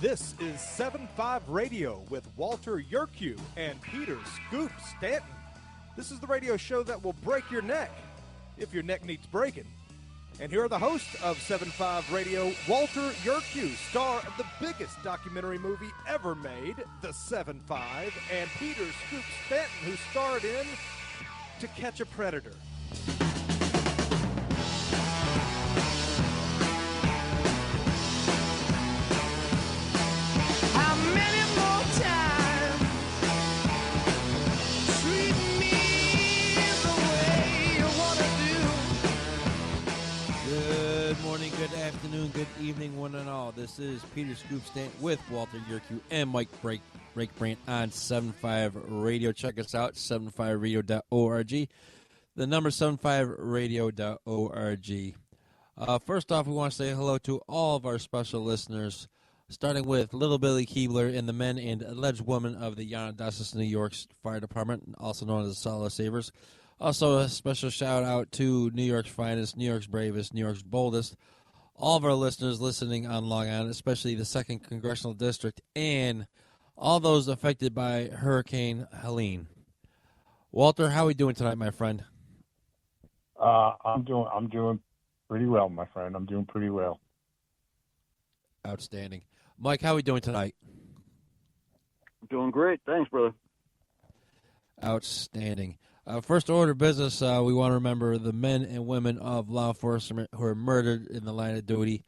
This is 7.5 Radio with Walter Yurkiw and Peter Scoop Stanton. This is the radio show that will break your neck, if your neck needs breaking. And here are the hosts of 7.5 Radio, Walter Yurkiw, star of the biggest documentary movie ever made, The 7.5, and Peter Scoop Stanton, who starred in To Catch a Predator. Good afternoon, good evening, one and all. This is Peter Scoop Stanton with Walter Yurkiw and Mike Breakbrant on 7.5 Radio. Check us out, 75radio.org. The number 75radio.org. First off, we want to say hello to all of our special listeners, starting with Little Billy Keebler and the men and alleged women of the Onondagas, New York Fire Department, also known as the Solo Savers. Also, a special shout-out to New York's finest, New York's bravest, New York's boldest, all of our listeners listening on Long Island, especially the 2nd Congressional District, and all those affected by Hurricane Helene. Walter, how are we doing tonight, my friend? I'm doing pretty well, my friend. I'm doing pretty well. Outstanding. Mike, how are we doing tonight? Doing great. Thanks, brother. Outstanding. First order of business, we want to remember the men and women of law enforcement who are murdered in the line of duty.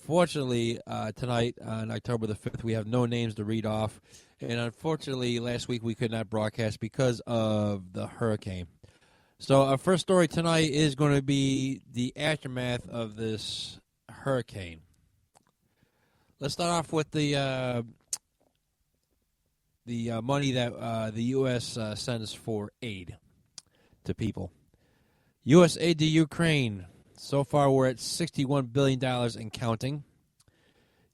Fortunately, tonight, on October the 5th, we have no names to read off. And unfortunately, last week we could not broadcast because of the hurricane. So our first story tonight is going to be the aftermath of this hurricane. Let's start off with the money that the U.S. sends for aid to people. U.S. aid to Ukraine. So far, we're at $61 billion and counting.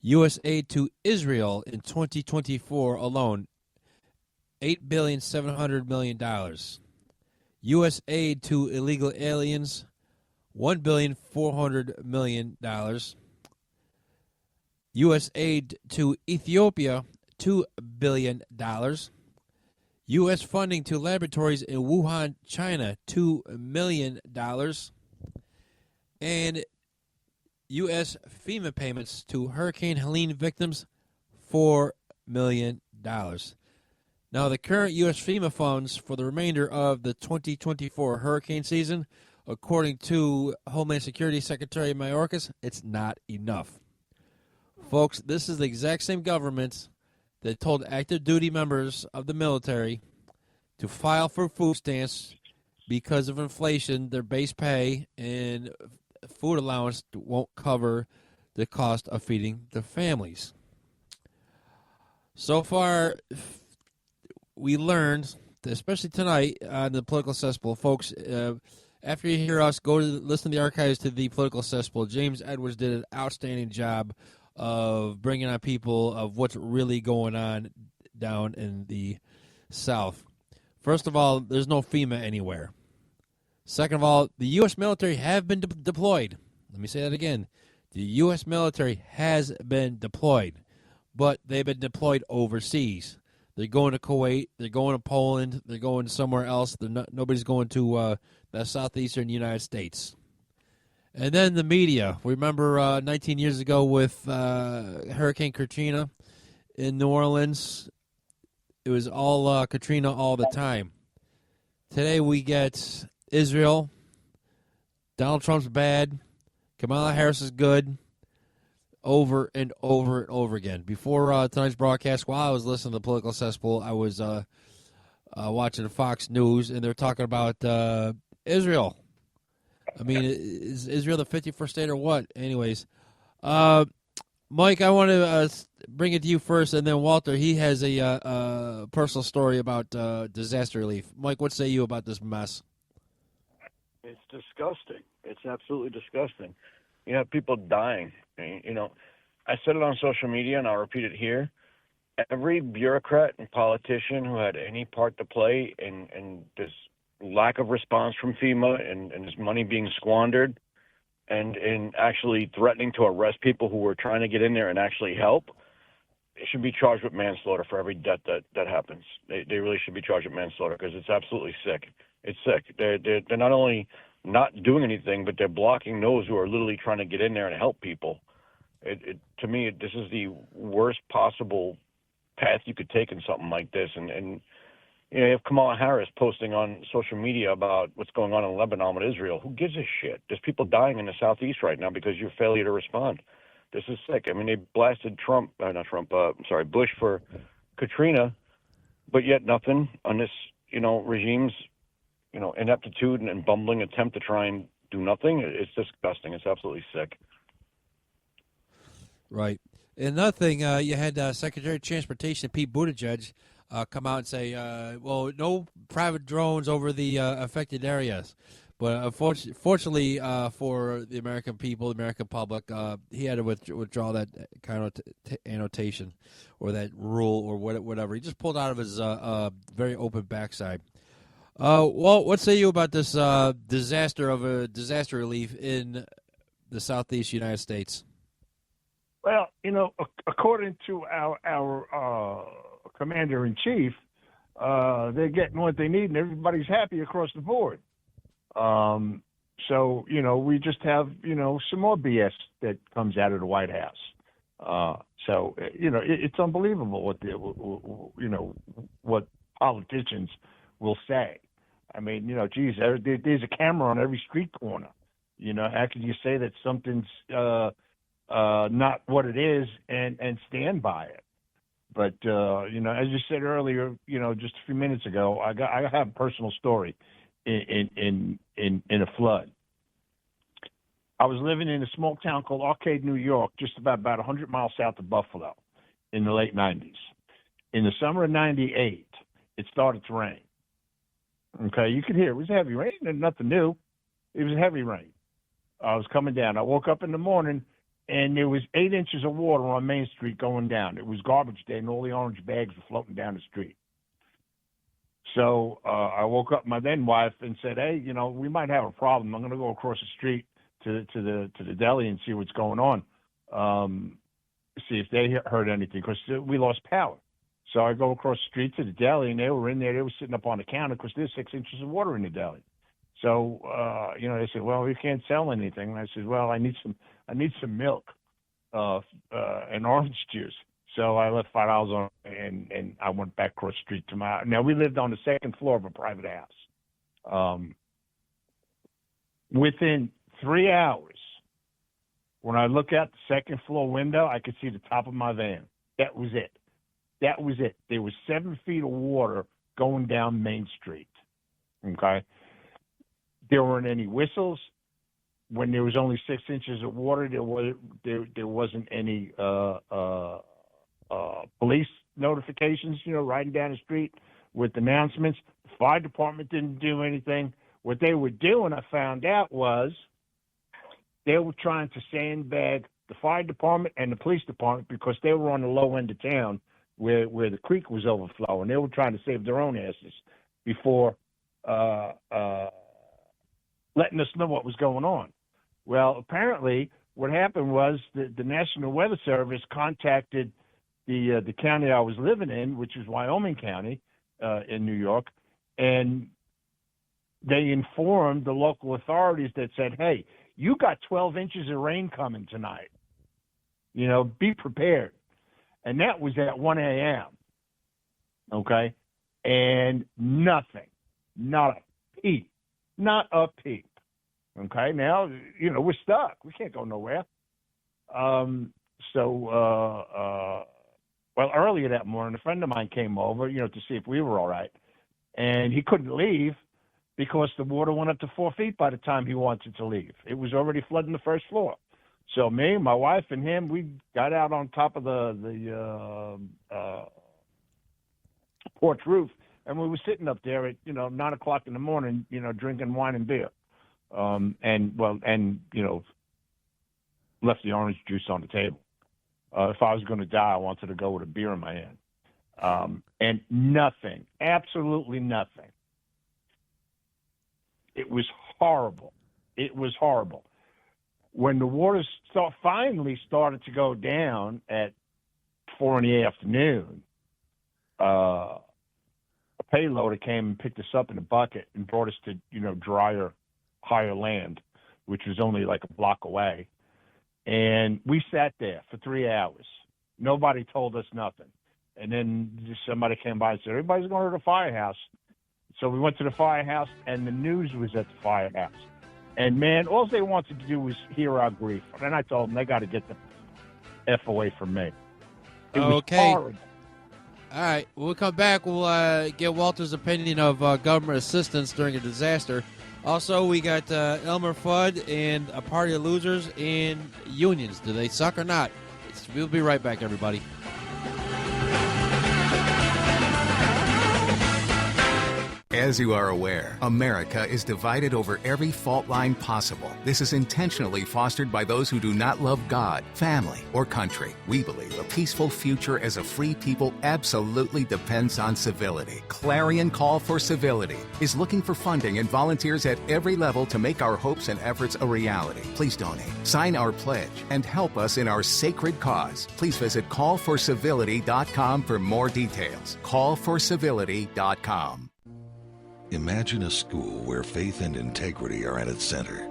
U.S. aid to Israel in 2024 alone, $8.7 billion. U.S. aid to illegal aliens, $1.4 billion. U.S. aid to Ethiopia, $2 billion. U.S. funding to laboratories in Wuhan, China, $2 million. And U.S. FEMA payments to Hurricane Helene victims, $4 million. Now, the current U.S. FEMA funds for the remainder of the 2024 hurricane season, according to Homeland Security Secretary Mayorkas, it's not enough. Folks, this is the exact same government that told active duty members of the military to file for food stamps because of inflation, their base pay and food allowance won't cover the cost of feeding their families. So far, we learned, especially tonight on the Political Cesspool, folks, after you hear us, go to listen to the archives to the Political Cesspool. James Edwards did an outstanding job of bringing on people of what's really going on down in the South. First of all, there's no FEMA anywhere. Second of all, the U.S. military have been deployed. Let me say that again. The U.S. military has been deployed, but they've been deployed overseas. They're going to Kuwait. They're going to Poland. They're going somewhere else. Nobody's going to the southeastern United States. And then the media. Remember 19 years ago with Hurricane Katrina in New Orleans? It was all Katrina all the time. Today we get Israel. Donald Trump's bad. Kamala Harris is good. Over and over and over again. Before tonight's broadcast, while I was listening to the Political Cesspool, I was watching Fox News, and they're talking about Israel. I mean, is Israel the 51st state or what? Anyways, Mike, I want to bring it to you first, and then Walter, he has a personal story about disaster relief. Mike, what say you about this mess? It's disgusting. It's absolutely disgusting. You have people dying. You know, I said it on social media, and I'll repeat it here. Every bureaucrat and politician who had any part to play in this lack of response from FEMA and this money being squandered and in actually threatening to arrest people who were trying to get in there and actually help, should be charged with manslaughter for every death that happens. They really should be charged with manslaughter because it's absolutely sick. It's sick. They're not only not doing anything, but they're blocking those who are literally trying to get in there and help people. To me, this is the worst possible path you could take in something like this. And you have Kamala Harris posting on social media about what's going on in Lebanon with Israel. Who gives a shit? There's people dying in the southeast right now because your failure to respond. This is sick. I mean, they blasted Bush for Katrina, but yet nothing on this, regime's, ineptitude and bumbling attempt to try and do nothing. It's disgusting. It's absolutely sick. Right. Another thing, you had Secretary of Transportation Pete Buttigieg come out and say, no private drones over the affected areas. But unfortunately for the American people, the American public, he had to withdraw that kind of annotation or that rule or whatever. He just pulled out of his very open backside. What say you about this disaster relief in the southeast United States? Well, according to our commander-in-chief, they're getting what they need, and everybody's happy across the board. So, we just have, some more BS that comes out of the White House. It's unbelievable what politicians will say. I mean, there's a camera on every street corner. How can you say that something's not what it is and stand by it? But, as you said earlier, just a few minutes ago, I have a personal story in a flood. I was living in a small town called Arcade, New York, just about 100 miles south of Buffalo in the late 90s. In the summer of 98, it started to rain. Okay, you could hear it was heavy rain, and nothing new. It was heavy rain. I was coming down. I woke up in the morning, and there was 8 inches of water on Main Street going down. It was garbage day, and all the orange bags were floating down the street. So I woke up my then wife and said, "Hey, we might have a problem. I'm going to go across the street to the deli and see what's going on, see if they heard anything, because we lost power." So I go across the street to the deli, and they were in there. They were sitting up on the counter because there's 6 inches of water in the deli. So they said, "Well, we can't sell anything." And I said, "Well, I need some milk and orange juice." So I left $5 on, and I went back across the street to my house. Now, we lived on the second floor of a private house. Within 3 hours, when I look out the second floor window, I could see the top of my van. That was it. There was 7 feet of water going down Main Street. Okay? There weren't any whistles. When there was only 6 inches of water, there wasn't any police notifications, riding down the street with announcements. The fire department didn't do anything. What they were doing, I found out, was they were trying to sandbag the fire department and the police department because they were on the low end of town where the creek was overflowing. They were trying to save their own asses before letting us know what was going on. Well, apparently what happened was the National Weather Service contacted the county I was living in, which is Wyoming County in New York, and they informed the local authorities that said, "Hey, you got 12 inches of rain coming tonight. Be prepared." And that was at 1 a.m. Okay? And nothing. Not a peep. Okay? Now, we're stuck. We can't go nowhere. Earlier that morning, a friend of mine came over, to see if we were all right. And he couldn't leave because the water went up to 4 feet by the time he wanted to leave. It was already flooding the first floor. So me, my wife, and him, we got out on top of the porch roof, and we were sitting up there at 9 o'clock in the morning, drinking wine and beer, and left the orange juice on the table. If I was going to die, I wanted to go with a beer in my hand, and nothing, absolutely nothing. It was horrible. When the water finally started to go down at 4 in the afternoon, a payloader came and picked us up in a bucket and brought us to, drier, higher land, which was only like a block away. And we sat there for 3 hours. Nobody told us nothing. And then somebody came by and said, everybody's going to the firehouse. So we went to the firehouse, and the news was at the firehouse. And, man, all they wanted to do was hear our grief. And I told them they got to get the F away from me. It was horrible. All right. When we come back, we'll get Walter's opinion of government assistance during a disaster. Also, we got Elmer Fudd and a party of losers and unions. Do they suck or not? We'll be right back, everybody. As you are aware, America is divided over every fault line possible. This is intentionally fostered by those who do not love God, family, or country. We believe a peaceful future as a free people absolutely depends on civility. Clarion Call for Civility is looking for funding and volunteers at every level to make our hopes and efforts a reality. Please donate, sign our pledge, and help us in our sacred cause. Please visit callforcivility.com for more details. Callforcivility.com. Imagine a school where faith and integrity are at its center,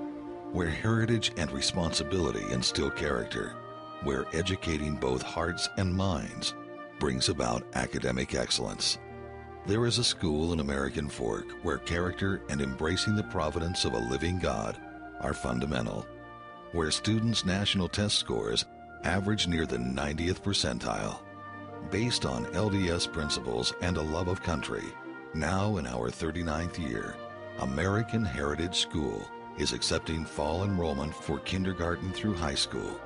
where heritage and responsibility instill character, where educating both hearts and minds brings about academic excellence. There is a school in American Fork where character and embracing the providence of a living God are fundamental, where students' national test scores average near the 90th percentile. Based on LDS principles and a love of country, now in our 39th year, American Heritage School is accepting fall enrollment for kindergarten through high school.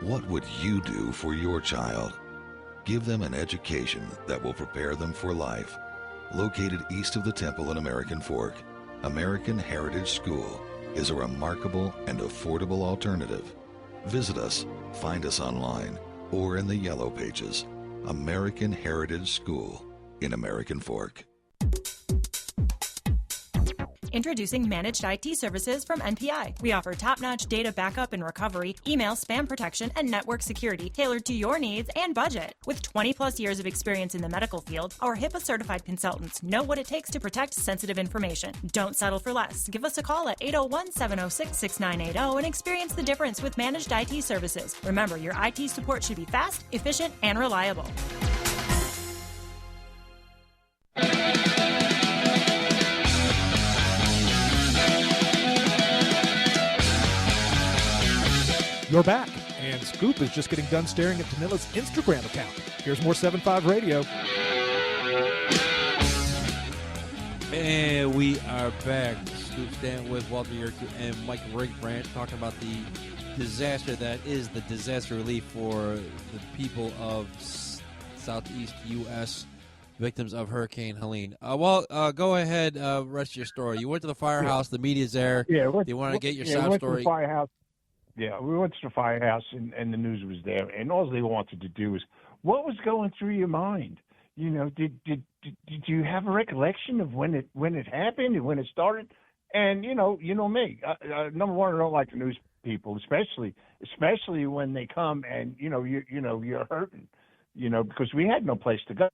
What would you do for your child? Give them an education that will prepare them for life. Located east of the Temple in American Fork, American Heritage School is a remarkable and affordable alternative. Visit us, find us online, or in the Yellow Pages. American Heritage School in American Fork. Introducing Managed IT Services from NPI. We offer top-notch data backup and recovery, email spam protection, and network security tailored to your needs and budget. With 20-plus years of experience in the medical field, our HIPAA-certified consultants know what it takes to protect sensitive information. Don't settle for less. Give us a call at 801-706-6980 and experience the difference with Managed IT Services. Remember, your IT support should be fast, efficient, and reliable. You're back, and Scoop is just getting done staring at Danila's Instagram account. Here's more 7.5 Radio. And we are back. Scoop Stanton with Walter Yurkiw and Mike Rigbrandt talking about the disaster that is the disaster relief for the people of Southeast U.S. victims of Hurricane Helene. Go ahead, rest of your story. You went to the firehouse, the media's there. Yeah, you want to get your sob we went story? To the firehouse. Yeah, we went to the firehouse, and the news was there. And all they wanted to do was, what was going through your mind? Did you have a recollection of when it happened and when it started? And you know me. Number one, I don't like the news people, especially when they come and you're hurting, because we had no place to go.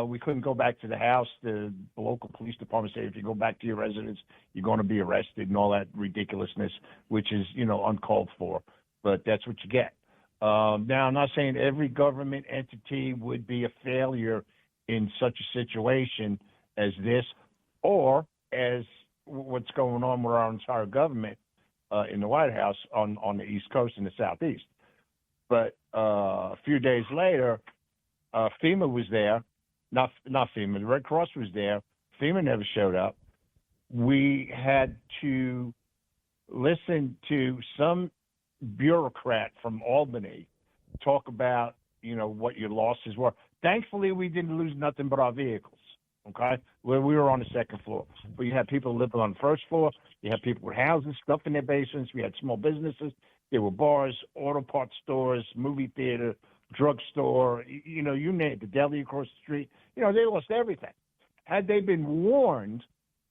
We couldn't go back to the house. The local police department said if you go back to your residence, you're going to be arrested and all that ridiculousness, which is, uncalled for. But that's what you get. Now, I'm not saying every government entity would be a failure in such a situation as this or as what's going on with our entire government in the White House on the East Coast and the Southeast. But a few days later, FEMA was there. Not FEMA. The Red Cross was there. FEMA never showed up. We had to listen to some bureaucrat from Albany talk about, what your losses were. Thankfully, we didn't lose nothing but our vehicles, okay? We were on the second floor. But you had people living on the first floor. You had people with houses, stuff in their basements. We had small businesses. There were bars, auto parts stores, movie theater, drugstore, you name it, the deli across the street. They lost everything. Had they been warned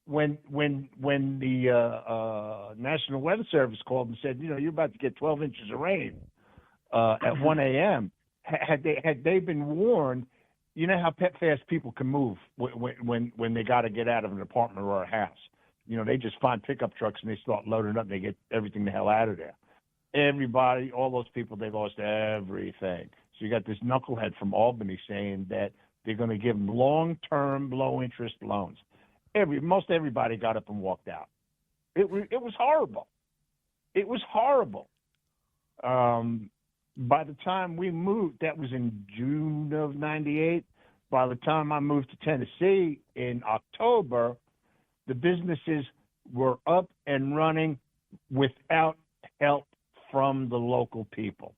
when the National Weather Service called and said, you're about to get 12 inches of rain at 1 a.m., had they been warned, you know how fast people can move when they got to get out of an apartment or a house. You know, they just find pickup trucks and they start loading up and they get everything the hell out of there. Everybody, all those people, they lost everything. So you got this knucklehead from Albany saying that they're going to give them long-term, low-interest loans. Most everybody got up and walked out. It was horrible. It was horrible. By the time we moved, that was in June of '98. By the time I moved to Tennessee in October, the businesses were up and running without help from the local people.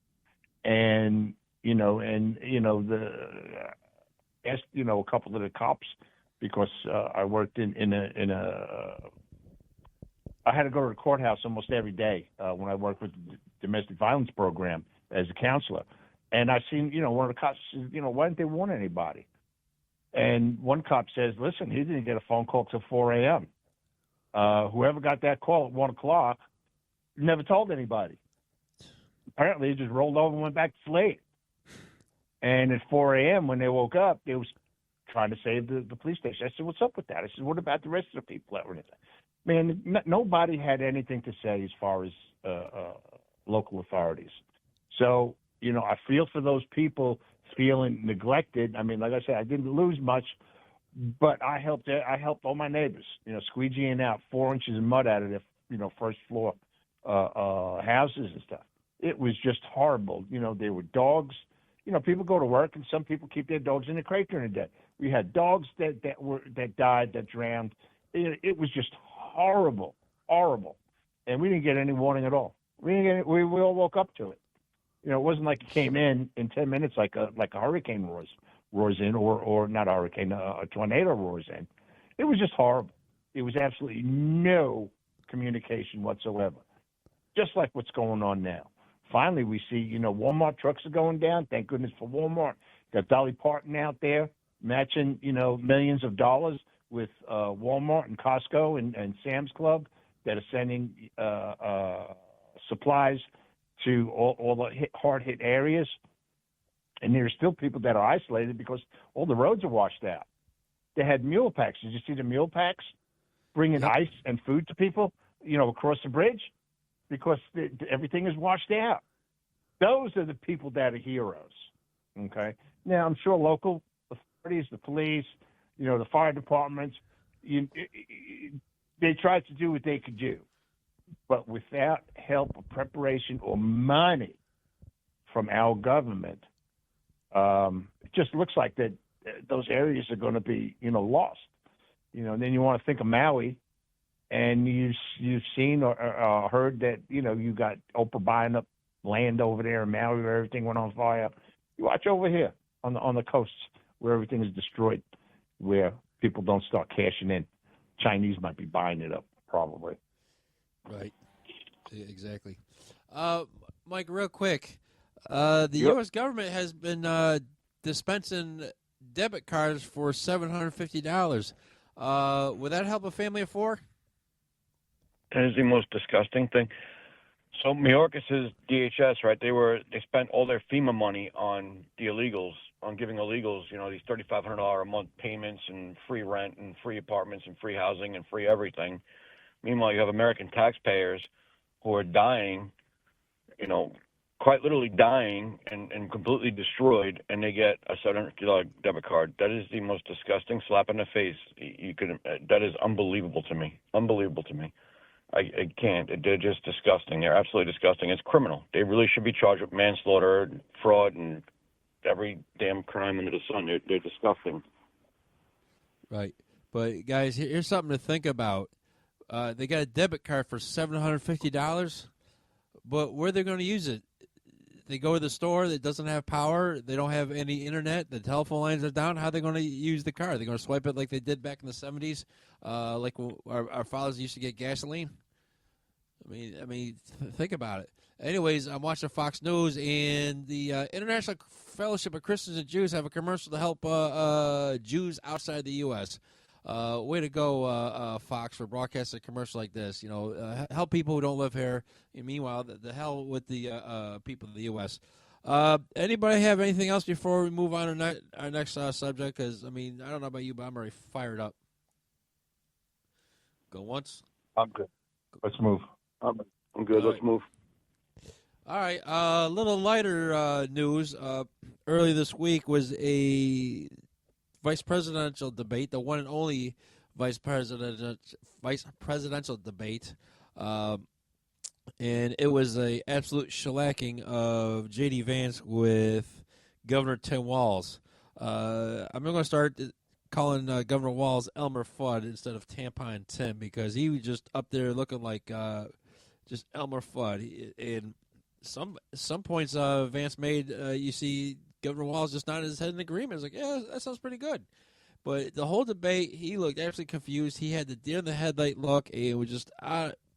And asked a couple of the cops, because I worked I had to go to the courthouse almost every day when I worked with the domestic violence program as a counselor. And I seen, one of the cops says, why didn't they warn anybody? And one cop says, listen, he didn't get a phone call till 4 a.m. Whoever got that call at 1 o'clock never told anybody. Apparently, he just rolled over and went back to sleep. And at 4 a.m., when they woke up, they was trying to save the police station. I said, what's up with that? I said, what about the rest of the people that were in there? Man, nobody had anything to say as far as local authorities. So, I feel for those people feeling neglected. I mean, like I said, I didn't lose much, but I helped all my neighbors, squeegeeing out 4 inches of mud out of their, first floor houses and stuff. It was just horrible. There were dogs. People go to work, and some people keep their dogs in the crate during the day. We had dogs that died, that drowned. It was just horrible, horrible, and we didn't get any warning at all. We all woke up to it. It wasn't like it came in 10 minutes like a hurricane roars in, or not a hurricane, a tornado roars in. It was just horrible. It was absolutely no communication whatsoever, just like what's going on now. Finally, we see, Walmart trucks are going down. Thank goodness for Walmart. Got Dolly Parton out there matching, millions of dollars with Walmart and Costco and Sam's Club that are sending supplies to all the hard-hit areas. And there are still people that are isolated because all the roads are washed out. They had mule packs. Did you see the mule packs bringing ice and food to people, across the bridge? Because everything is washed out. Those are the people that are heroes, okay? Now, I'm sure local authorities, the police, the fire departments, they tried to do what they could do. But without help or preparation or money from our government, it just looks like that those areas are going to be, lost. And then you want to think of Maui, and you've seen or heard that, you got Oprah buying up land over there in Maui where everything went on fire. You watch over here on the coasts where everything is destroyed, where people don't start cashing in. Chinese might be buying it up, probably. Right. Exactly. Mike, real quick, the U.S. government has been dispensing debit cards for $750. Would that help a family of four? That is the most disgusting thing. So Mayorkas' DHS, right? They spent all their FEMA money on the illegals, on giving illegals, these $3,500 a month payments and free rent and free apartments and free housing and free everything. Meanwhile, you have American taxpayers who are dying, quite literally dying and completely destroyed, and they get a $700 debit card. That is the most disgusting slap in the face you could. That is unbelievable to me. Unbelievable to me. I can't. They're just disgusting. They're absolutely disgusting. It's criminal. They really should be charged with manslaughter, fraud, and every damn crime under the sun. They're disgusting. Right. But, guys, here's something to think about. They got a debit card for $750, but where are they going to use it? They go to the store that doesn't have power. They don't have any internet. The telephone lines are down. How are they going to use the card? They're going to swipe it like they did back in the 70s, like our fathers used to get gasoline. I mean, think about it. Anyways, I'm watching Fox News, and the International Fellowship of Christians and Jews have a commercial to help Jews outside the U.S. Way to go, Fox, for broadcasting a commercial like this. Help people who don't live here. And meanwhile, the hell with the people of the U.S. Anybody have anything else before we move on to our next subject? Because, I mean, I don't know about you, but I'm already fired up. Go once. I'm good. Let's move. I'm good. Let's move. All right. A little lighter news. Early this week was a vice presidential debate, the one and only vice presidential debate. And it was a absolute shellacking of J.D. Vance with Governor Tim Walz. I'm going to start calling Governor Walz Elmer Fudd instead of Tampon Tim because he was just up there looking like just Elmer Fudd. And some points Vance made, you see Governor Walz just nodded his head in agreement. It's like, yeah, that sounds pretty good. But the whole debate, he looked absolutely confused. He had the deer in the headlight look. And it was just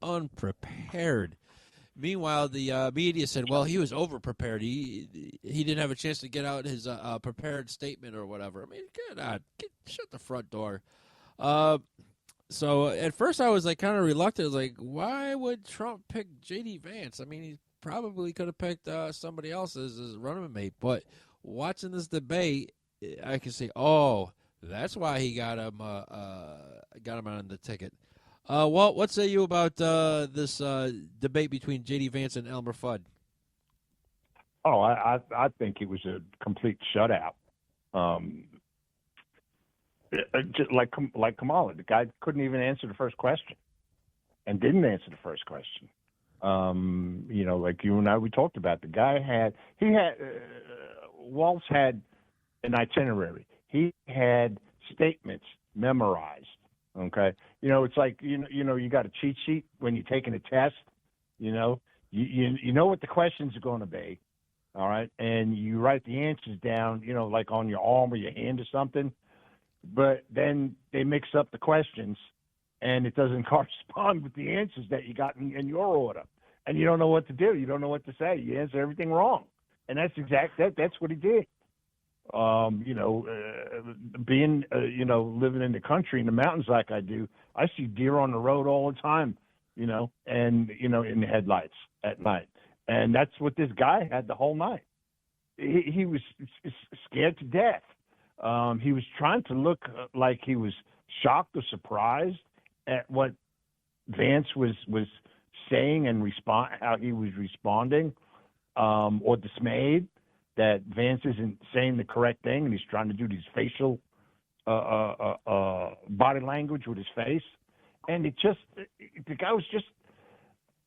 unprepared. Meanwhile, the media said, well, he was over-prepared. He didn't have a chance to get out his prepared statement or whatever. I mean, shut the front door. So at first I was like kind of reluctant. I was like, why would Trump pick J.D. Vance? I mean, he probably could have picked somebody else as his running mate. But watching this debate, I can say, oh, that's why he got him on the ticket. Walt, what say you about this debate between J.D. Vance and Elmer Fudd? Oh, I think it was a complete shutout. Just like Kamala, the guy couldn't even answer the first question, and didn't answer the first question. Like you and I, we talked about. The guy Walz had an itinerary. He had statements memorized. Okay, it's like you got a cheat sheet when you're taking a test. You know what the questions are going to be, all right, and you write the answers down. Like on your arm or your hand or something. But then they mix up the questions, and it doesn't correspond with the answers that you got in your order, and you don't know what to do. You don't know what to say. You answer everything wrong, and that's what he did. Being, living in the country, in the mountains like I do, I see deer on the road all the time, and, in the headlights at night. And that's what this guy had the whole night. He was scared to death. He was trying to look like he was shocked or surprised at what Vance was saying and how he was responding, or dismayed that Vance isn't saying the correct thing, and he's trying to do these facial body language with his face. And the guy was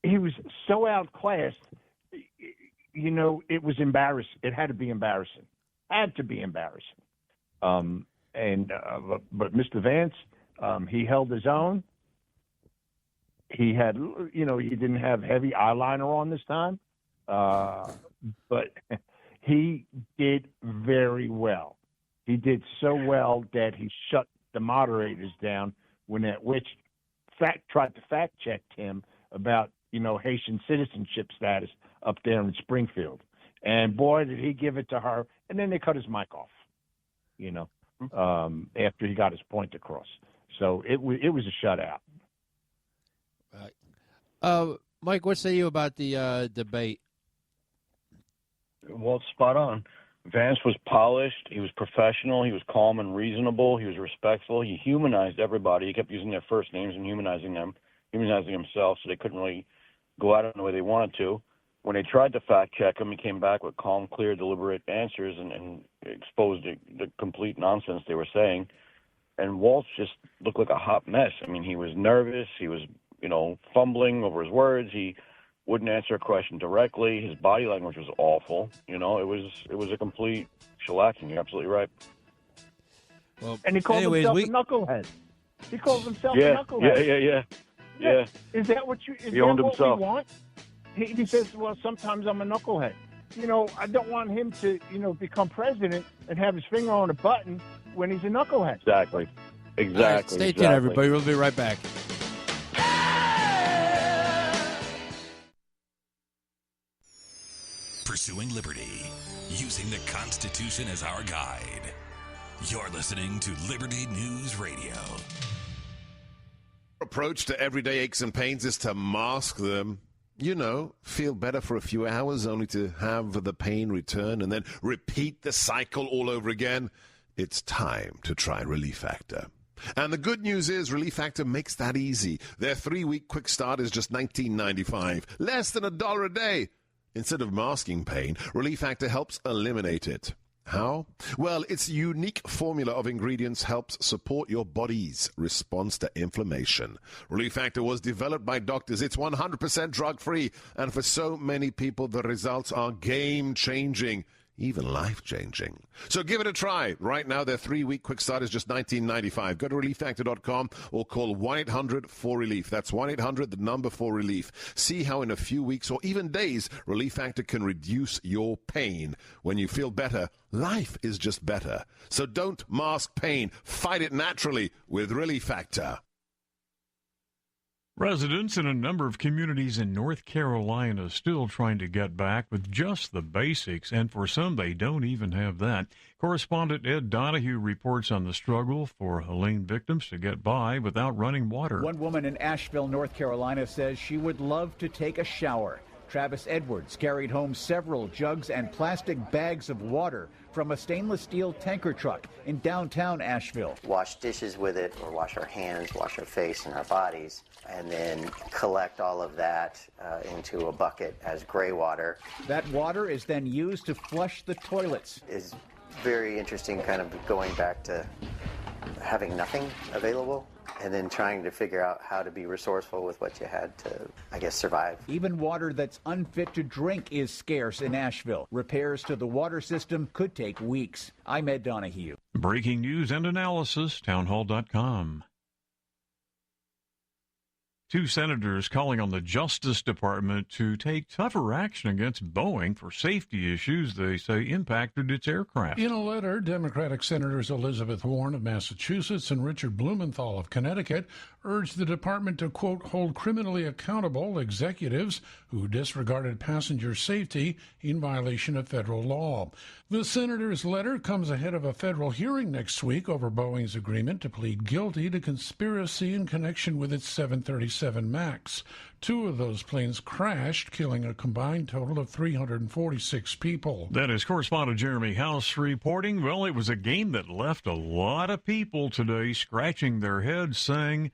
he was so outclassed, it was embarrassing. It had to be embarrassing. But Mr. Vance, he held his own. He had, he didn't have heavy eyeliner on this time, but he did very well. He did so well that he shut the moderators down when that witch tried to fact check him about, Haitian citizenship status up there in Springfield. And boy, did he give it to her. And then they cut his mic off, after he got his point across. So it was a shutout. Right. Mike, what say you about the debate? Well, spot on. Vance was polished. He was professional. He was calm and reasonable. He was respectful. He humanized everybody. He kept using their first names and humanizing himself, so they couldn't really go at it the way they wanted to. When they tried to fact-check him, he came back with calm, clear, deliberate answers and exposed the complete nonsense they were saying. And Waltz just looked like a hot mess. I mean, he was nervous. He was, fumbling over his words. He wouldn't answer a question directly. His body language was awful. It was a complete shellacking. You're absolutely right. Well, and he called himself a knucklehead. He calls himself a knucklehead. Yeah. Is that what you? Is that what we want? He says, "Well, sometimes I'm a knucklehead." I don't want him to, become president and have his finger on a button when he's a knucklehead. Exactly. Right, stay tuned, everybody. We'll be right back. Pursuing liberty, using the Constitution as our guide. You're listening to Liberty News Radio. Approach to everyday aches and pains is to mask them. You know, feel better for a few hours only to have the pain return and then repeat the cycle all over again? It's time to try Relief Factor. And the good news is Relief Factor makes that easy. Their 3-week quick start is just $19.95, less than $1 a day. Instead of masking pain, Relief Factor helps eliminate it. How? Well, its unique formula of ingredients helps support your body's response to inflammation. Relief Factor was developed by doctors. It's 100% drug-free. And for so many people, the results are game-changing, even life-changing. So give it a try. Right now, their 3-week quick start is just $19.95. Go to ReliefFactor.com or call 1-800-4RELIEF. That's 1-800-4RELIEF. See how in a few weeks or even days, Relief Factor can reduce your pain. When you feel better, life is just better. So don't mask pain. Fight it naturally with Relief Factor. Residents in a number of communities in North Carolina still trying to get back with just the basics, and for some they don't even have that. Correspondent Ed Donahue reports on the struggle for Helene victims to get by without running water. One woman in Asheville, North Carolina says she would love to take a shower. Travis Edwards carried home several jugs and plastic bags of water from a stainless steel tanker truck in downtown Asheville. Wash dishes with it, or wash our hands, wash our face and our bodies, and then collect all of that into a bucket as gray water. That water is then used to flush the toilets. It's very interesting, kind of going back to having nothing available and then trying to figure out how to be resourceful with what you had to, I guess, survive. Even water that's unfit to drink is scarce in Asheville. Repairs to the water system could take weeks. I'm Ed Donahue. Breaking news and analysis, townhall.com. 2 senators calling on the Justice Department to take tougher action against Boeing for safety issues they say impacted its aircraft. In a letter, Democratic Senators Elizabeth Warren of Massachusetts and Richard Blumenthal of Connecticut urged the department to, quote, hold criminally accountable executives who disregarded passenger safety in violation of federal law. The senator's letter comes ahead of a federal hearing next week over Boeing's agreement to plead guilty to conspiracy in connection with its 737 MAX. 2 of those planes crashed, killing a combined total of 346 people. That is correspondent Jeremy House reporting. Well, it was a game that left a lot of people today scratching their heads saying,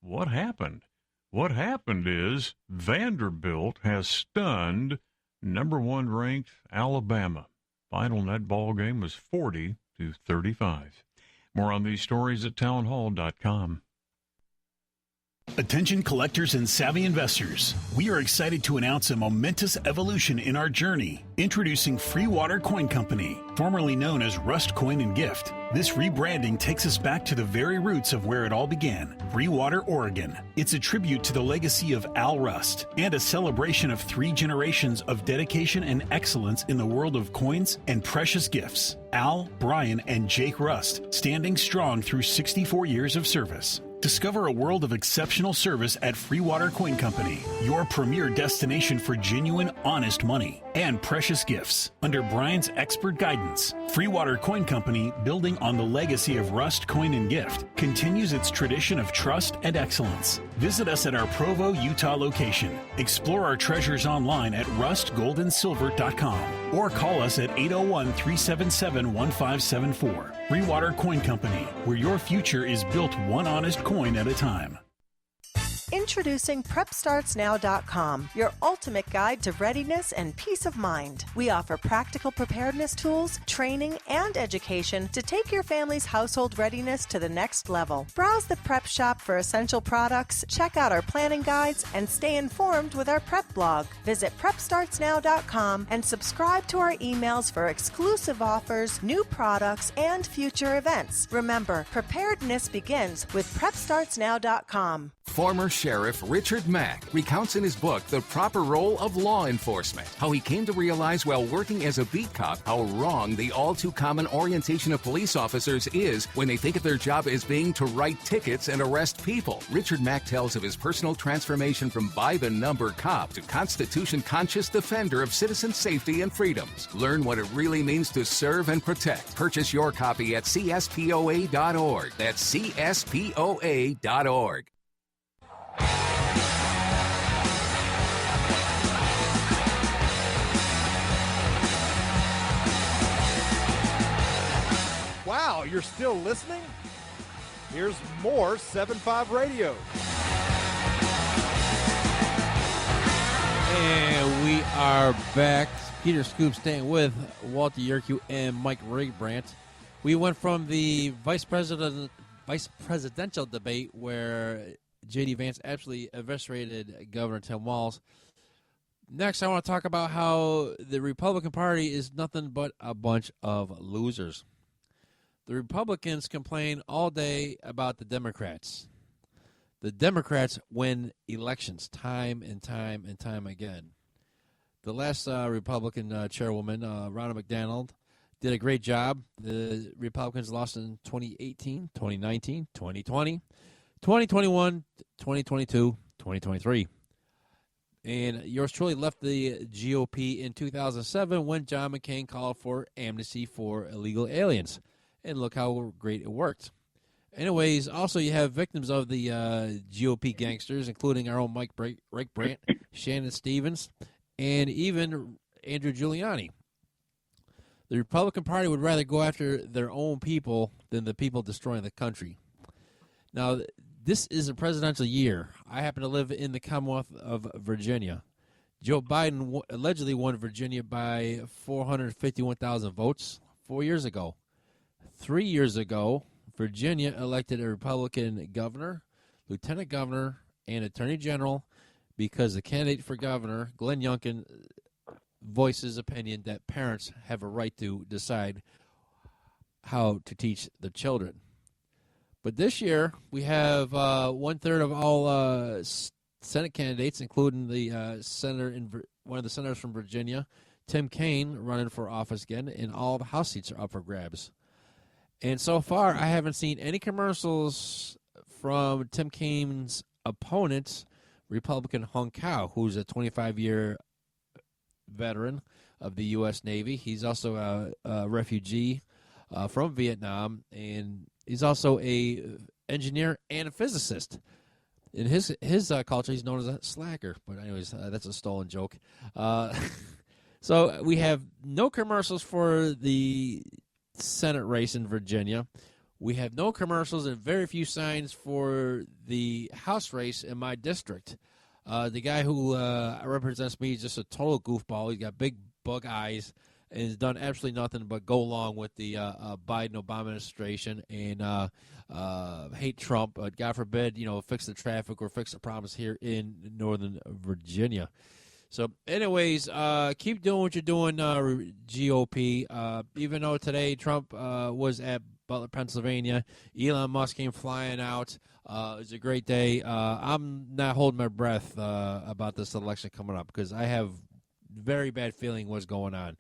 what happened? What happened is Vanderbilt has stunned number 1 ranked Alabama. Final net ball game was 40-35. More on these stories at townhall.com. Attention collectors and savvy investors. We are excited to announce a momentous evolution in our journey. Introducing Free Water Coin Company, formerly known as Rust Coin and Gift. This rebranding takes us back to the very roots of where it all began, Free Water, Oregon. It's a tribute to the legacy of Al Rust and a celebration of 3 generations of dedication and excellence in the world of coins and precious gifts. Al, Brian, and Jake Rust, standing strong through 64 years of service. Discover a world of exceptional service at Free Water Coin Company, your premier destination for genuine, honest money and precious gifts. Under Brian's expert guidance, Free Water Coin Company, building on the legacy of Rust Coin and Gift, continues its tradition of trust and excellence. Visit us at our Provo, Utah location. Explore our treasures online at rustgoldandsilver.com or call us at 801-377-1574. Free Water Coin Company, where your future is built one honest coin at a time. Introducing PrepStartsNow.com, your ultimate guide to readiness and peace of mind. We offer practical preparedness tools, training, and education to take your family's household readiness to the next level. Browse the prep shop for essential products, check out our planning guides, and stay informed with our prep blog. Visit PrepStartsNow.com and subscribe to our emails for exclusive offers, new products, and future events. Remember, preparedness begins with PrepStartsNow.com. Former Sheriff Richard Mack recounts in his book The Proper Role of Law Enforcement, how he came to realize while working as a beat cop how wrong the all-too-common orientation of police officers is when they think of their job as being to write tickets and arrest people. Richard Mack tells of his personal transformation from by-the-number cop to Constitution-conscious defender of citizen safety and freedoms. Learn what it really means to serve and protect. Purchase your copy at CSPOA.org. That's CSPOA.org. Wow, you're still listening? Here's more 7-5 Radio. And we are back. Peter Scoop staying with Walter Yurkiw and Mike Rigbrandt. We went from the vice presidential debate where J.D. Vance absolutely eviscerated Governor Tim Walz. Next, I want to talk about how the Republican Party is nothing but a bunch of losers. The Republicans complain all day about the Democrats. The Democrats win elections time and time and time again. The last Republican chairwoman, Ronna McDonald, did a great job. The Republicans lost in 2018, 2019, 2020, 2021, 2022, 2023. And yours truly left the GOP in 2007 when John McCain called for amnesty for illegal aliens. And look how great it worked. Anyways, also you have victims of the GOP gangsters, including our own Mike Rigbrandt, Shannon Stevens, and even Andrew Giuliani. The Republican Party would rather go after their own people than the people destroying the country. Now, this is a presidential year. I happen to live in the Commonwealth of Virginia. Joe Biden allegedly won Virginia by 451,000 votes 4 years ago. 3 years ago, Virginia elected a Republican governor, lieutenant governor, and attorney general because the candidate for governor, Glenn Youngkin, voiced his opinion that parents have a right to decide how to teach their children. But this year, we have 1/3 of all Senate candidates, including the senator one of the senators from Virginia, Tim Kaine, running for office again, and all the House seats are up for grabs. And so far, I haven't seen any commercials from Tim Kaine's opponent, Republican Hung Cao, who's a 25-year veteran of the U.S. Navy. He's also a refugee from Vietnam, and he's also a engineer and a physicist. In his culture, he's known as a slacker. But anyways, that's a stolen joke. So we have no commercials for the Senate race in Virginia. We have no commercials and very few signs for the House race in my district. The guy who represents me is just a total goofball. He's got big bug eyes and has done absolutely nothing but go along with the Biden-Obama administration and hate Trump. God forbid, fix the traffic or fix the problems here in Northern Virginia. So, anyways, keep doing what you're doing, GOP. Even though today Trump was at Butler, Pennsylvania, Elon Musk came flying out. It was a great day. I'm not holding my breath about this election coming up because I have very bad feeling what's going on.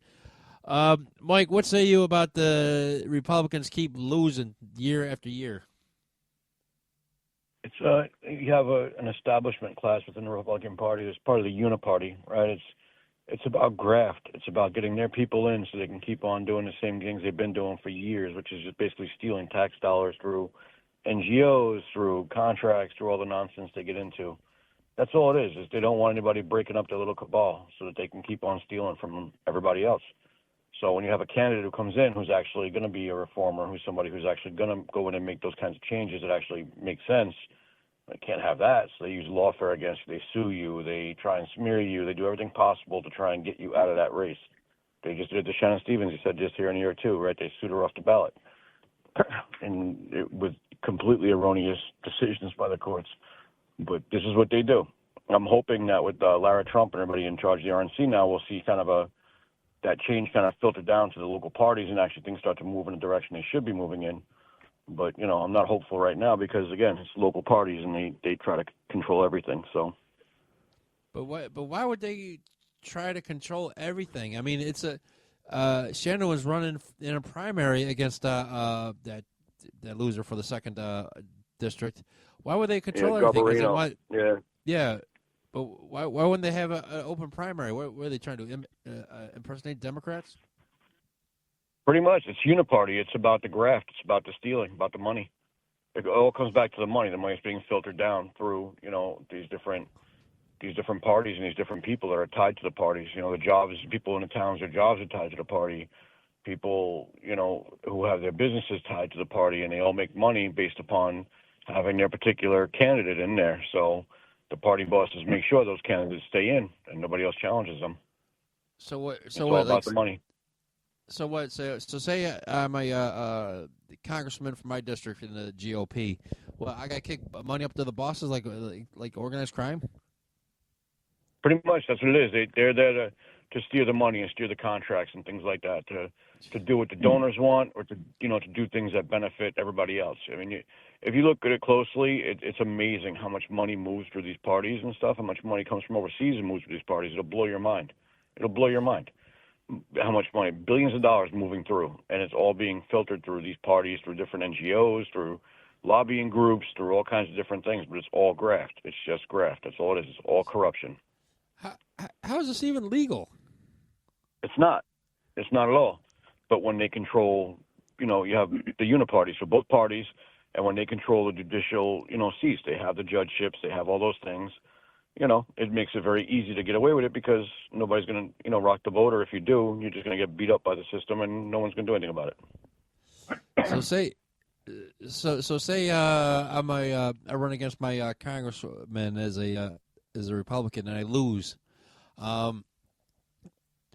Mike, what say you about the Republicans keep losing year after year? It's you have an establishment class within the Republican Party that's part of the uniparty, right? It's about graft. It's about getting their people in so they can keep on doing the same things they've been doing for years, which is just basically stealing tax dollars through NGOs, through contracts, through all the nonsense they get into. That's all it is they don't want anybody breaking up their little cabal so that they can keep on stealing from everybody else. So when you have a candidate who comes in who's actually going to be a reformer, who's somebody who's actually going to go in and make those kinds of changes that actually make sense, they can't have that. So they use lawfare against you. They sue you. They try and smear you. They do everything possible to try and get you out of that race. They just did it to Shannon Stevens. He said just here in year two, right? They sued her off the ballot. And it was completely erroneous decisions by the courts. But this is what they do. I'm hoping that with Lara Trump and everybody in charge of the RNC now, we'll see kind of that change kind of filter down to the local parties and actually things start to move in the direction they should be moving in. But, I'm not hopeful right now because, again, it's local parties and they try to control everything. So, But why would they try to control everything? I mean, it's Shannon was running in a primary against that loser for the second district. Why would they control everything? Yeah. But why wouldn't they have an open primary? What are they trying to impersonate Democrats? Pretty much. It's uniparty. It's about the graft. It's about the stealing, about the money. It all comes back to the money. The money's being filtered down through, these different parties and these different people that are tied to the parties. The jobs, people in the towns, their jobs are tied to the party. people, who have their businesses tied to the party, and they all make money based upon having their particular candidate in there. So the party bosses make sure those candidates stay in, and nobody else challenges them. So what? It's all about the money. So what? So say I'm a congressman from my district in the GOP. Well, I got to kick money up to the bosses like organized crime. Pretty much, that's what it is. They're there to steer the money and steer the contracts and things like that, to do what the donors want, or to do things that benefit everybody else. I mean, if you look at it closely, it's amazing how much money moves through these parties and stuff. How much money comes from overseas and moves through these parties. It'll blow your mind. How much money, billions of dollars moving through, and it's all being filtered through these parties, through different NGOs, through lobbying groups, through all kinds of different things. But it's all graft. It's just graft. That's all it is. It's all corruption. How is this even legal? It's not. It's not at all. But when they control, you have the uniparties for both parties, and when they control the judicial, seats, they have the judgeships, they have all those things. It makes it very easy to get away with it because nobody's going to, rock the boat, or if you do, you're just going to get beat up by the system, and no one's going to do anything about it. So say I run against my congressman as a Republican and I lose.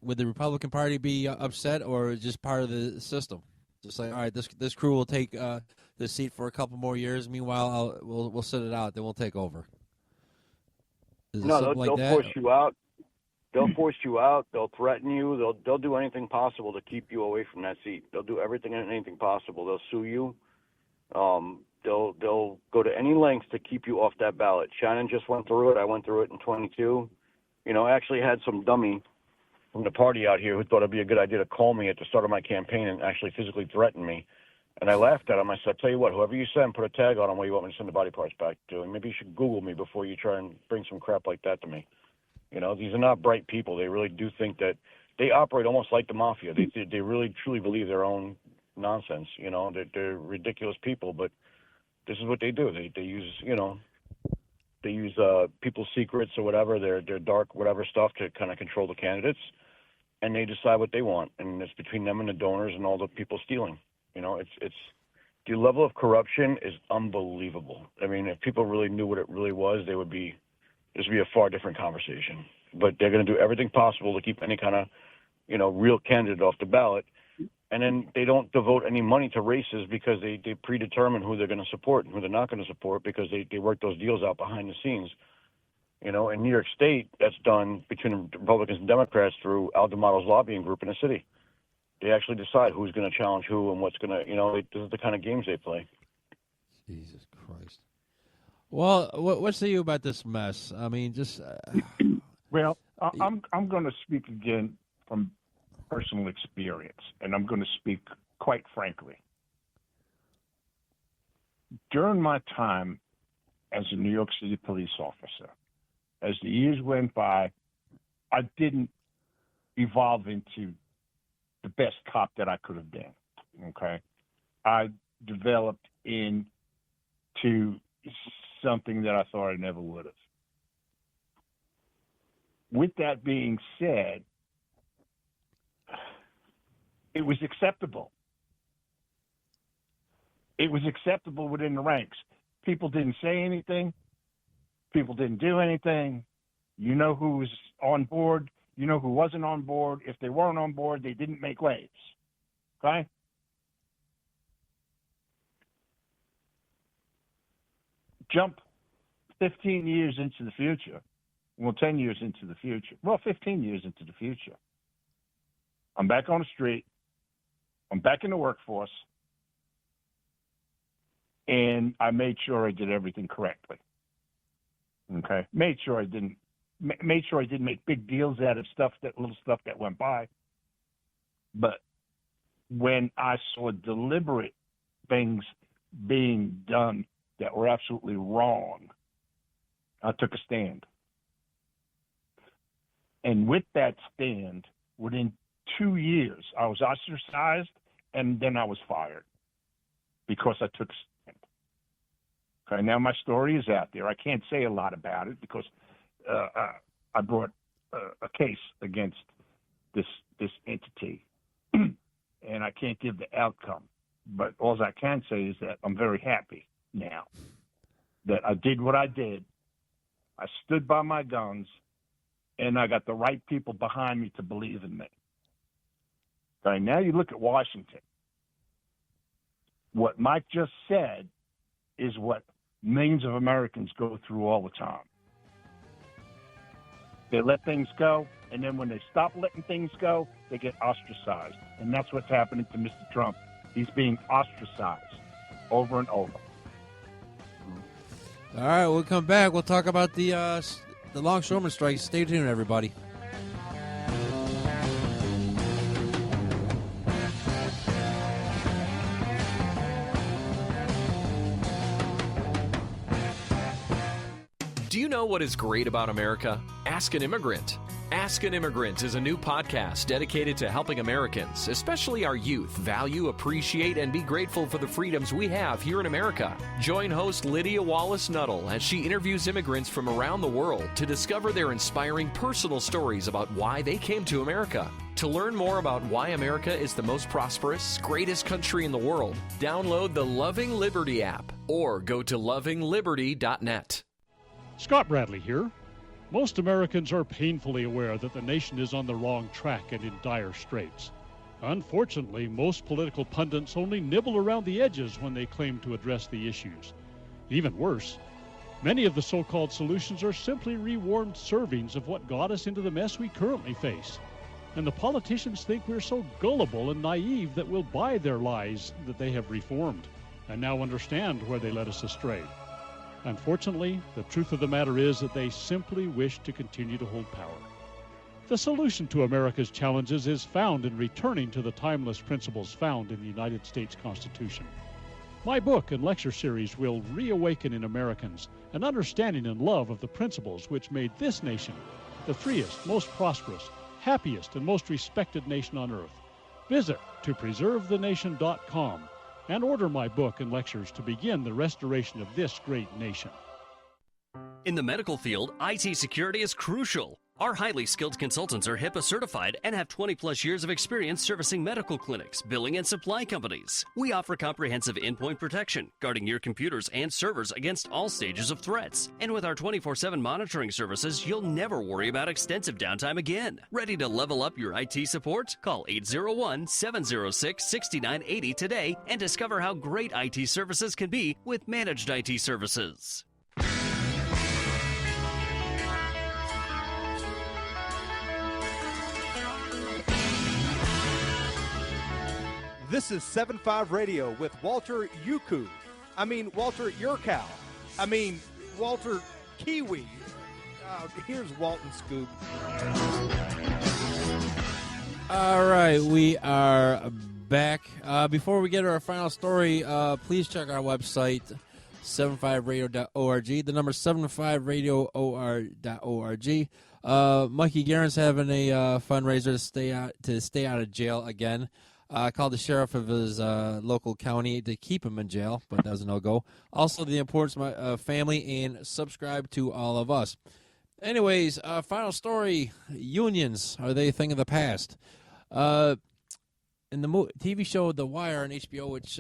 Would the Republican Party be upset, or just part of the system? Just like, all right, this crew will take this seat for a couple more years. Meanwhile, we'll sit it out. Then we'll take over. No, they'll force you out. They'll force you out. They'll threaten you. They'll do anything possible to keep you away from that seat. They'll do everything and anything possible. They'll sue you. They'll go to any lengths to keep you off that ballot. Shannon just went through it. I went through it in 22. I actually had some dummy from the party out here who thought it'd be a good idea to call me at the start of my campaign and actually physically threaten me. And I laughed at him. I said, tell you what, whoever you send, put a tag on him where you want me to send the body parts back to. And maybe you should Google me before you try and bring some crap like that to me. These are not bright people. They really do think that they operate almost like the mafia. They really, truly believe their own nonsense. They're ridiculous people, but this is what they do. They use, they use people's secrets or whatever, their dark whatever stuff to kind of control the candidates, and they decide what they want. And it's between them and the donors and all the people stealing. It's the level of corruption is unbelievable. I mean, if people really knew what it really was, this would be a far different conversation. But they're going to do everything possible to keep any kind of, real candidate off the ballot. And then they don't devote any money to races because they predetermine who they're going to support and who they're not going to support because they work those deals out behind the scenes. In New York State, that's done between Republicans and Democrats through Al D'Amato's lobbying group in the city. They actually decide who's going to challenge who and what's going to, this is the kind of games they play. Jesus Christ. Well, what say you about this mess? I mean, just... Well, I'm going to speak again from personal experience, and I'm going to speak quite frankly. During my time as a New York City police officer, as the years went by, I didn't evolve into the best cop that I could have been, okay? I developed into something that I thought I never would have. With that being said, it was acceptable. It was acceptable within the ranks. People didn't say anything. People didn't do anything. You know who was on board. You know who wasn't on board. If they weren't on board, they didn't make waves. Okay? Jump 15 years into the future. Well, 10 years into the future. Well, 15 years into the future. I'm back on the street. I'm back in the workforce. And I made sure I did everything correctly. Okay? Made sure I didn't make big deals out of little stuff that went by. But when I saw deliberate things being done that were absolutely wrong, I took a stand. And with that stand, within 2 years, I was ostracized and then I was fired because I took a stand. Okay, now my story is out there. I can't say a lot about it because I brought a case against this entity, and I can't give the outcome. But all I can say is that I'm very happy now that I did what I did. I stood by my guns, and I got the right people behind me to believe in me. Okay, now you look at Washington. What Mike just said is what millions of Americans go through all the time. They let things go, and then when they stop letting things go, they get ostracized. And that's what's happening to Mr. Trump. He's being ostracized over and over. All right, we'll come back. We'll talk about the longshoreman strike. Stay tuned, everybody. Do you know what is great about America? Ask an Immigrant. Ask an Immigrant is a new podcast dedicated to helping Americans, especially our youth, value, appreciate, and be grateful for the freedoms we have here in America. Join host Lydia Wallace-Nuttall as she interviews immigrants from around the world to discover their inspiring personal stories about why they came to America. To learn more about why America is the most prosperous, greatest country in the world, download the Loving Liberty app or go to lovingliberty.net. Scott Bradley here. Most Americans are painfully aware that the nation is on the wrong track and in dire straits. Unfortunately, most political pundits only nibble around the edges when they claim to address the issues. Even worse, many of the so-called solutions are simply rewarmed servings of what got us into the mess we currently face. And the politicians think we're so gullible and naive that we'll buy their lies that they have reformed and now understand where they led us astray. Unfortunately, the truth of the matter is that they simply wish to continue to hold power. The solution to America's challenges is found in returning to the timeless principles found in the United States Constitution. My book and lecture series will reawaken in Americans an understanding and love of the principles which made this nation the freest, most prosperous, happiest, and most respected nation on earth. Visit topreservethenation.com and order my book and lectures to begin the restoration of this great nation. In the medical field, IT security is crucial. Our highly skilled consultants are HIPAA certified and have 20-plus years of experience servicing medical clinics, billing, and supply companies. We offer comprehensive endpoint protection, guarding your computers and servers against all stages of threats. And with our 24/7 monitoring services, you'll never worry about extensive downtime again. Ready to level up your IT support? Call 801-706-6980 today and discover how great IT services can be with managed IT services. This is 7.5 Radio with Walter Yurkiw. Walter Yurkiw. Walter Kiwi. Here's Walton Scoop. All right, we are back. Before we get to our final story, please check our website, 75radio.org. The number 75radio.org. Mikey Guerin's having a fundraiser to stay out of jail again. Called the sheriff of his local county to keep him in jail, but that was a no-go. Also, the importance of family, and subscribe to all of us. Anyways, final story. Unions, are they a thing of the past? In the TV show The Wire on HBO, which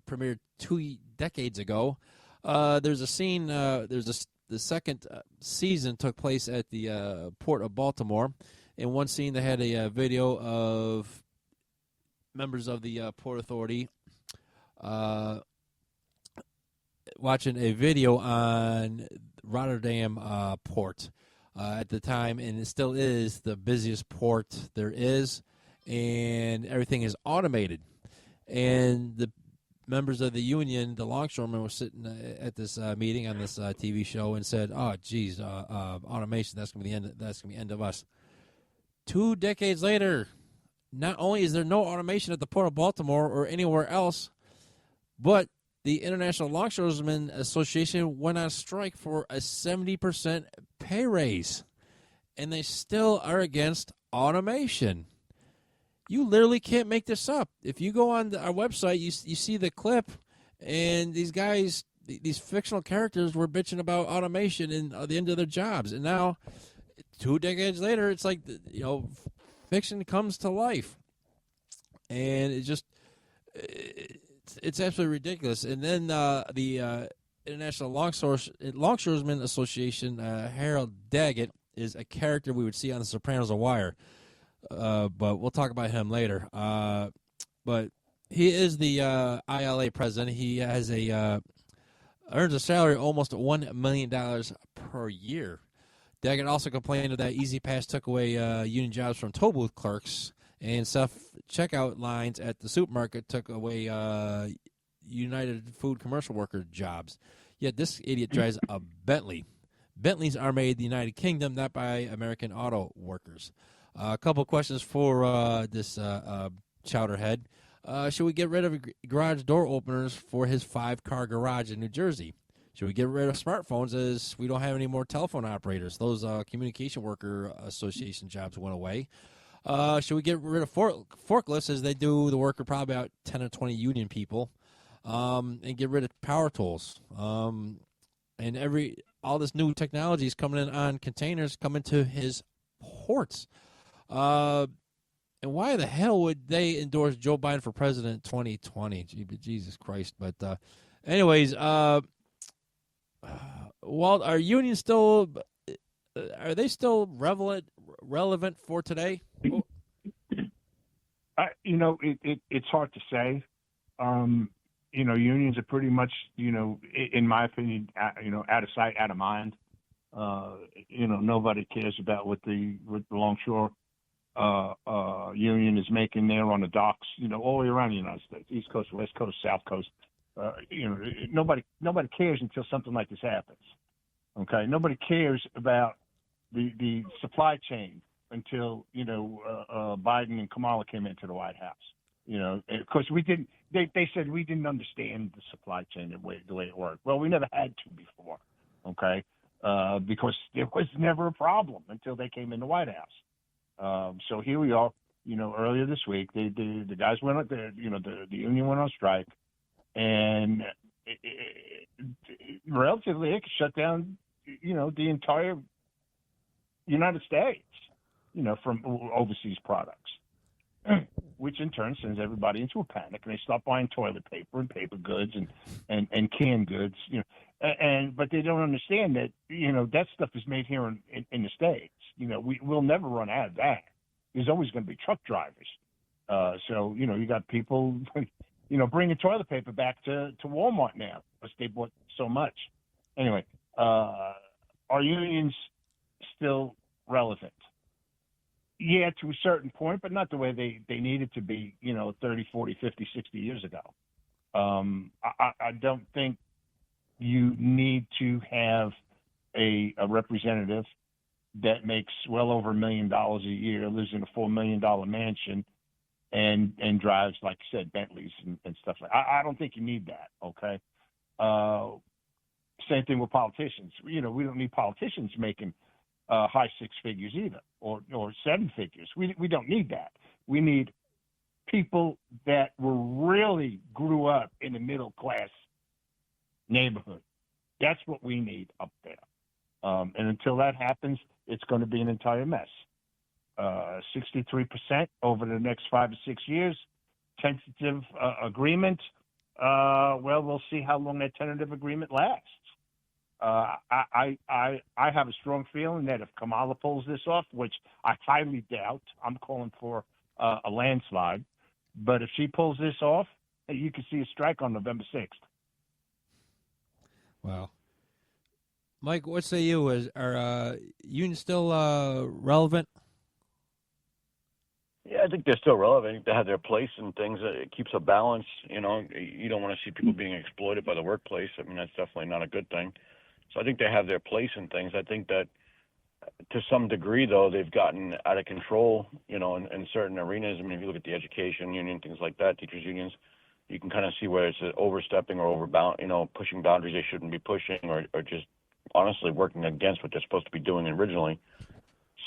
premiered 2 decades ago, there's a scene, the second season took place at the Port of Baltimore. In one scene, they had a video of members of the Port Authority watching a video on Rotterdam port at the time, and it still is the busiest port there is, and everything is automated. And the members of the union, the longshoremen, were sitting at this meeting on this TV show and said, "Oh, geez, automation, that's going to be the end. That's going to be the end of us." 2 decades later, not only is there no automation at the Port of Baltimore or anywhere else, but the International Longshoremen Association went on strike for a 70% pay raise, and they still are against automation. You literally can't make this up. If you go on our website, you see the clip, and these guys, these fictional characters, were bitching about automation and the end of their jobs. And now, 2 decades later, it's like, fiction comes to life. and it's absolutely ridiculous. And then the International Longshoremen Association, Harold Daggett, is a character we would see on The Sopranos of Wire, but we'll talk about him later. But he is the ILA president. He has earns a salary of almost $1 million per year. Daggett also complained that Easy Pass took away union jobs from toll booth clerks, and self-checkout lines at the supermarket took away United Food commercial worker jobs. Yet this idiot drives a Bentley. Bentleys are made in the United Kingdom, not by American auto workers. A couple questions for this chowderhead. Should we get rid of garage door openers for his 5-car garage in New Jersey? Should we get rid of smartphones as we don't have any more telephone operators? Those communication worker association jobs went away. Should we get rid of forklifts as they do the work of probably about 10 or 20 union people, and get rid of power tools? And all this new technology is coming in on containers coming to his ports. And why the hell would they endorse Joe Biden for president 2020? Jesus Christ. But anyways, Walt, are unions still relevant for today? It's hard to say. Unions are pretty much, in my opinion, out of sight, out of mind. Nobody cares about what the longshore union is making there on the docks, all the way around the United States, East Coast, West Coast, South Coast. Nobody cares until something like this happens. Okay, nobody cares about the supply chain until Biden and Kamala came into the White House. Of course we didn't. They said we didn't understand the supply chain the way it worked. Well, we never had to before. Okay, because there was never a problem until they came in the White House. So here we are. Earlier this week, the guys went up there. The union went on strike, and relatively it could shut down. The entire United States. From overseas products, which in turn sends everybody into a panic, and they start buying toilet paper and paper goods and canned goods. But they don't understand that that stuff is made here in the States. We'll never run out of that. There's always going to be truck drivers. So you got people bringing toilet paper back to Walmart now because they bought so much. Anyway, are unions still relevant? Yeah, to a certain point, but not the way they needed to be, 30, 40, 50, 60 years ago. I don't think you need to have a representative that makes well over $1 million a year, lives in a $4 million mansion, and drives, like you said, Bentleys and stuff like that. I don't think you need that, okay? Same thing with politicians. We don't need politicians making high six figures either, or 7 figures. We don't need that. We need people that really grew up in a middle class neighborhood. That's what we need up there. And until that happens, it's going to be an entire mess. 63% over the next 5 to 6 years. Tentative agreement. Well, we'll see how long that tentative agreement lasts. I have a strong feeling that if Kamala pulls this off, which I highly doubt, I'm calling for a landslide. But if she pulls this off, you can see a strike on November 6th. Wow. Mike, what say you? Are unions still relevant? Yeah, I think they're still relevant. I think they have their place in things. It keeps a balance. You don't want to see people being exploited by the workplace. I mean, that's definitely not a good thing. So I think they have their place in things. I think that to some degree, though, they've gotten out of control, in certain arenas. I mean, if you look at the education union, things like that, teachers unions, you can kind of see where it's overstepping or pushing boundaries they shouldn't be pushing, or just honestly working against what they're supposed to be doing originally.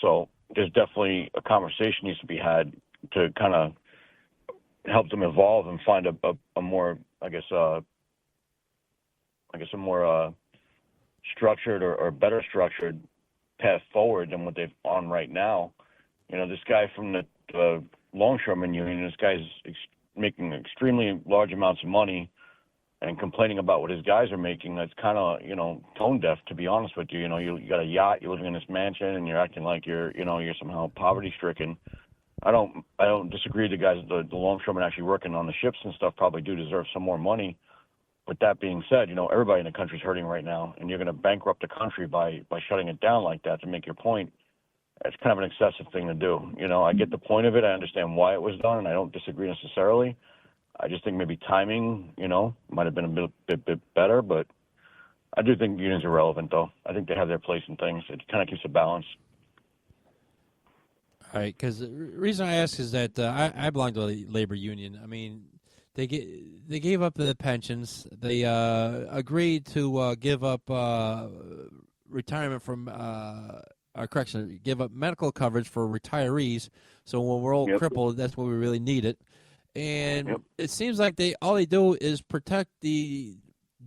So there's definitely a conversation needs to be had to kind of help them evolve and find a more, I guess a more structured or better structured path forward than what they've on right now. This guy from the longshoremen union. This guy's making extremely large amounts of money and complaining about what his guys are making. That's kind of, tone deaf, to be honest with you. You got a yacht, you're living in this mansion, and you're acting like you're somehow poverty stricken. I don't disagree. The guys, the longshoremen actually working on the ships and stuff probably do deserve some more money. With that being said, everybody in the country's hurting right now, and you're going to bankrupt the country by shutting it down like that to make your point. It's kind of an excessive thing to do. I get the point of it. I understand why it was done, and I don't disagree necessarily. I just think maybe timing, might have been a bit better, but I do think unions are relevant, though. I think they have their place in things. It kind of keeps a balance. All right, because the reason I ask is that I belong to a labor union. I mean, they gave up the pensions. They agreed to give up retirement from give up medical coverage for retirees. So when we're all crippled, that's what we really need it. And it seems like all they do is protect the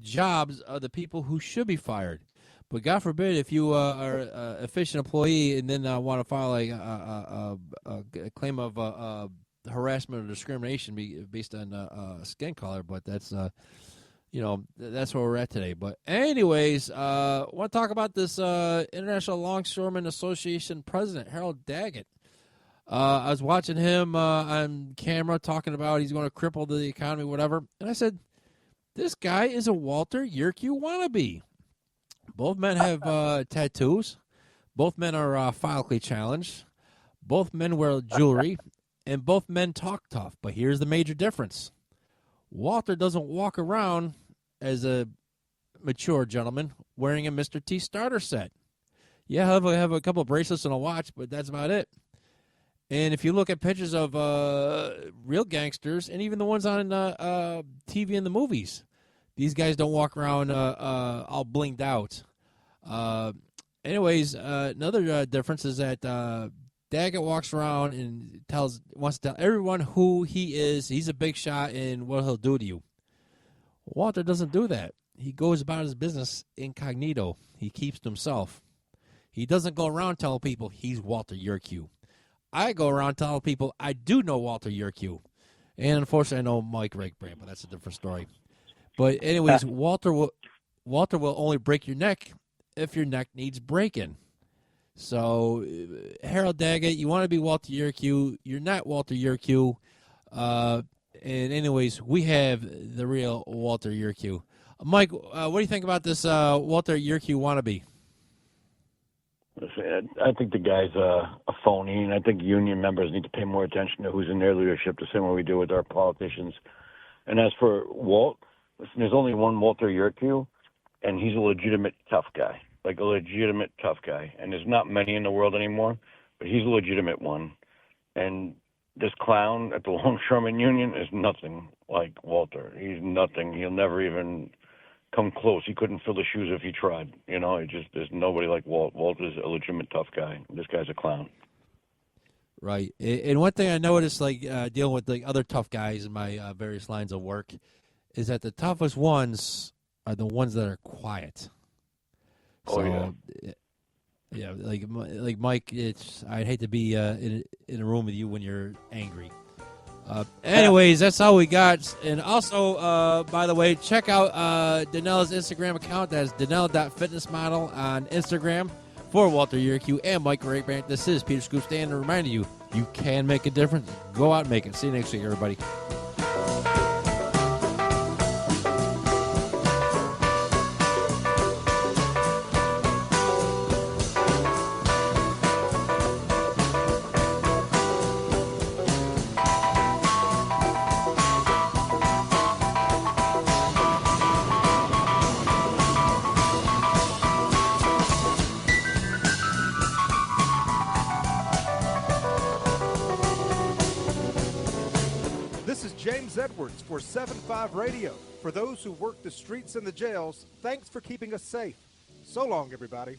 jobs of the people who should be fired. But God forbid if you are an efficient employee and then want to file a claim of harassment or discrimination based on skin color. But that's that's where we're at today. But anyways, I want to talk about this International Longshoremen Association president, Harold Daggett. I was watching him on camera talking about he's going to cripple the economy, whatever. And I said, this guy is a Walter Yurkiw wannabe. Both men have tattoos. Both men are phylically challenged. Both men wear jewelry. And both men talk tough. But here's the major difference. Walter doesn't walk around as a mature gentleman wearing a Mr. T starter set. Yeah, he'll have a couple of bracelets and a watch, but that's about it. And if you look at pictures of real gangsters, and even the ones on TV in the movies, these guys don't walk around all blinged out. Anyways, another difference is that Daggett walks around and wants to tell everyone who he is. He's a big shot and what he'll do to you. Walter doesn't do that. He goes about his business incognito. He keeps to himself. He doesn't go around telling people he's Walter Yurkiw. I go around telling people I do know Walter Yurkiw. And unfortunately, I know Mike Rakebrand, but that's a different story. But anyways, Walter will only break your neck if your neck needs breaking. So, Harold Daggett, you want to be Walter Yurkiw. You're not Walter Yurkiw. And anyways, we have the real Walter Yurkiw. Mike, what do you think about this Walter Yurkiw wannabe? I think the guy's a phony, and I think union members need to pay more attention to who's in their leadership, the same way we do with our politicians. And as for Walt, listen, there's only one Walter Yurkiw, and he's a legitimate tough guy, like a legitimate tough guy. And there's not many in the world anymore, but he's a legitimate one. And this clown at the Longshoremen Union is nothing like Walter. He's nothing. He'll never even come close. He couldn't fill the shoes if he tried. There's nobody like Walt. Walt is a legitimate tough guy. This guy's a clown. Right. And one thing I noticed, dealing with the other tough guys in my various lines of work, is that the toughest ones are the ones that are quiet. Yeah, like Mike, I'd hate to be in a room with you when you're angry. Anyways, that's all we got. And also, by the way, check out Danila's Instagram account. That's Danila.fitnessmodel on Instagram. For Walter Yurkiw and Mike Rakebrand, this is Peter Scoop Stanton reminding you, you can make a difference. Go out and make it. See you next week, everybody. Edwards for 7-5 Radio. For those who work the streets and the jails, thanks for keeping us safe. So long, everybody.